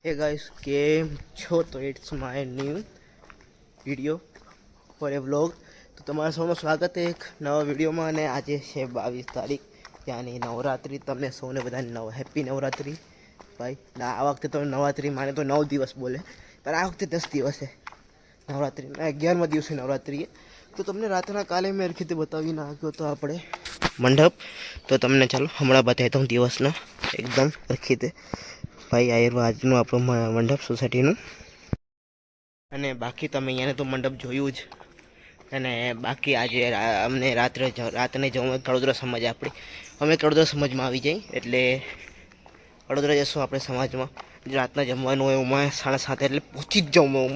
Hey guys, કેમ છો? તો it's my new video for a vlog. તો તમારા સૌનું સ્વાગત છે એક નવા વિડીયોમાં. અને આજે છે 22 તારીખ, ત્યાંની નવરાત્રિ. તમને સૌને બધાને હેપી નવરાત્રિ ભાઈ. આ વખતે તો નવરાત્રિ માને તો 9 દિવસ બોલે, પણ આ વખતે 10 દિવસ છે નવરાત્રિના. 11મા દિવસે નવરાત્રિ. તો તમને રાતના કાલે મેં રીતે બતાવી નાખ્યો તો આપણે મંડપ. તો તમને ચાલો હમણાં બતાવી દઉં દિવસના એકદમ રીતે ભાઈ. આજનું આપણું મંડપ સોસાયટીનું. અને બાકી તમે અહીંયાને તો મંડપ જોયું જ. અને બાકી આજે અમને રાતને જવું કડોદરા સમાજ આપણી. અમે કડોદરા સમાજમાં આવી જઈએ એટલે કડોદરા જશું આપણે સમાજમાં. રાતના જમવાનું હોય એમાં 7:30 એટલે પહોંચી જ જાઉં હું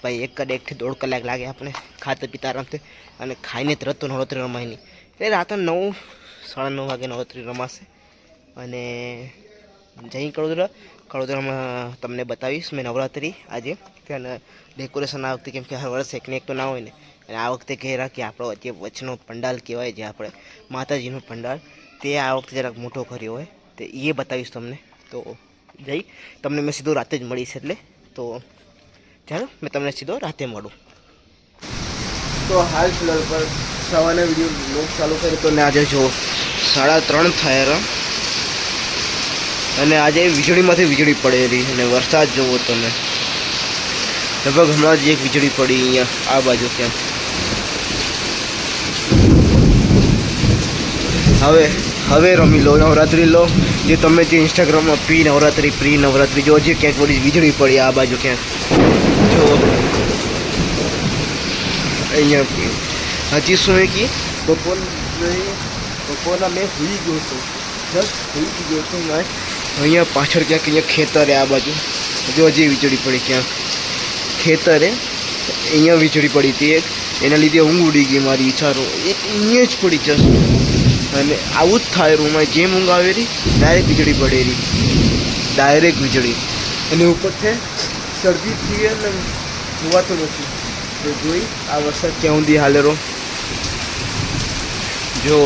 ભાઈ. 1 થી 1.5 કલાક લાગે આપણે ખાતા પીતા આરામથી. અને ખાઈને તરત તો નવરાત્રિ રમાય નહીં એટલે રાતે 9-9:30 વાગે નવરાત્રિ રમાશે. અને જઈ કડોદરામાં તમને બતાવીશ મેં નવરાત્રિ આજે. ત્યાં ડેકોરેશન આ વખતે કેમ કે હર વર્ષ એકને એક તો ના હોય ને. અને આ વખતે કહેરા કે આપણો જે વચનો પંડાલ કહેવાય, જે આપણે માતાજીનો પંડાલ, તે આ વખતે જરાક મોટો કર્યો હોય તે એ બતાવીશ તમને. તો તમને મેં સીધો રાતે જ મળીશ. એટલે તો ચાલો મેં તમને સીધો રાતે મળું. તો હાલ ફિલહાલ પર સવારના વિડીયો લોક ચાલુ કર્યો તો. ને આજે જો 3:30 થયા અને આજે વીજળીમાંથી વીજળી પડેલી. અને વરસાદ જોવો તમે, લગભગ હમણાં જ એક વીજળી પડી અહીંયા આ બાજુ ક્યાં. હવે રમી લો નવરાત્રિ લો. જે તમે જે ઇન્સ્ટાગ્રામમાં પ્રી નવરાત્રિ જો, જે ક્યાંક વળી વીજળી પડી આ બાજુ ક્યાંક જો અહીંયા. હજી શું એ કે બપોરના મેં સુઈ ગયો હતો, જસ્ટ સુઈ ગયો હતો મેં. અહીંયા પાછળ ક્યાંક અહીંયા ખેતરે આ બાજુ જો હજી વીજળી પડી ક્યાંક ખેતરે. અહીંયા વીજળી પડી હતી એક, એના લીધે ઊંઘ ઉડી ગઈ મારી. વિચારો એક અહીંયા જ પડી જશે. અને આવું જ થાય રૂમમાં, જેમ ઊંઘ આવેલી ડાયરેક્ટ વીજળી પડેલી, ડાયરેક્ટ વીજળી. અને ઉપરથી શરદી થઈ અને હોવાતો નથી. તો જોઈ આ વરસાદ ક્યાં ઊંધી હાલેરો જો.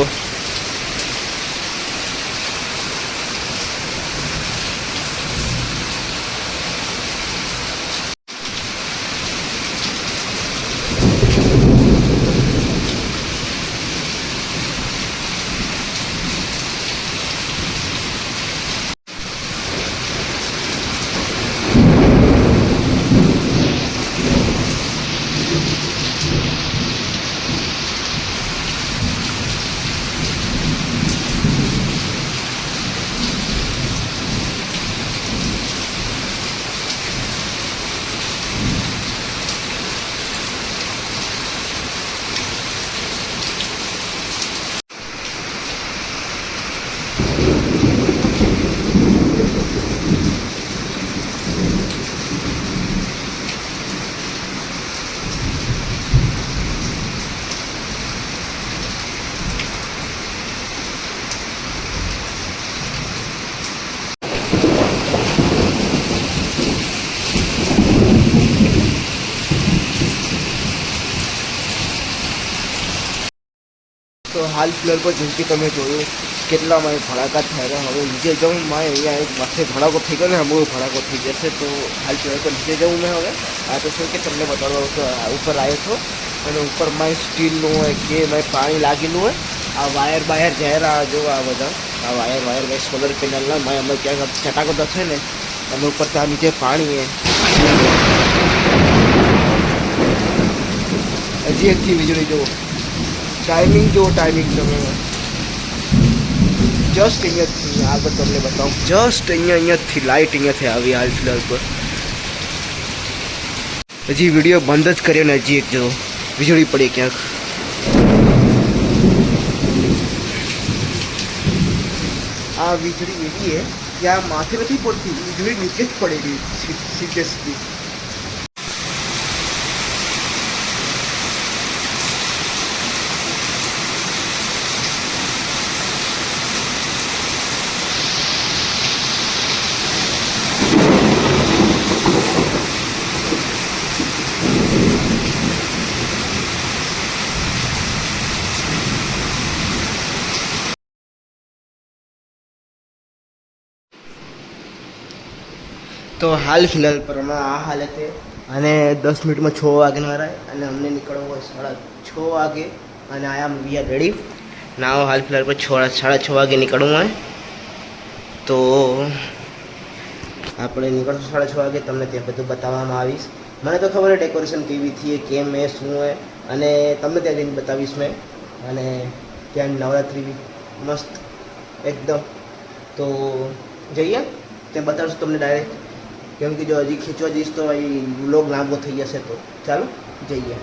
તો હાલ ફિલહાલ પર જેમ કે તમે જોયું કેટલા મારે ભડાકા થયા. હવે નીચે જાઉં મારે અહીંયા એક માથે ભડાકો થઈ ગયો ને, બહુ ભડાકો થઈ જશે. તો હાલ ફિલહાલ પર નીચે જાઉં મેં હવે. આ તો શું કે તમને બતાડવા ઉપર આવ્યો છો. અને ઉપર મારે સ્ટીલનું હોય કે મારે પાણી લાગેલું હોય. આ વાયર બાયર જહેરા જો આ બધા આ વાયર ભાઈ સોલર પેનલના મારે અમે ક્યાંક ચટાકો થશે ને અને ઉપર ત્યાં નીચે પાણી હજી એકથી વીજળી જુઓ. ટાઈમિંગ જુઓ, ટાઈમિંગ તમે જસ્ટ અહીંયાથી આગળ તમને બતાવું. જસ્ટ અહીંયાથી લાઇટ અહીંયાથી આવી હાલ ફિલહાલ પર. હજી વિડીયો બંધ જ કર્યો ને હજી એક જો વીજળી પડી ક્યાંક. આ વીજળી એવી છે કે આ માથે નથી પડતી, વીજળી નીચે જ પડેલી સીધી. તો હાલ ફિલહાલ પર હમણાં આ હાલતે અને 10 મિનિટમાં 6 વાગ્યાના વાળા અને અમને નીકળવું હોય 6:30 વાગે અને આયા વી આર રેડી નાવ હાલ ફિલહાલ પર 6:30 વાગે નીકળવું હોય તો આપણે નીકળશું 6:30 વાગે તમને ત્યાં બધું બતાવવામાં આવીશ મને તો ખબર છે ડેકોરેશન કેવી થઈ કેમ એ શું હોય અને તમને ત્યાં જઈને બતાવીશ મેં અને ત્યાં નવરાત્રિ મસ્ત એકદમ તો જઈએ ત્યાં બતાવશું તમને ડાયરેક્ટ કેમ કે જો હજી ખીચવા જઈશ તો એ વ્લોગ લાંબો થઈ જશે તો ચાલો જઈએ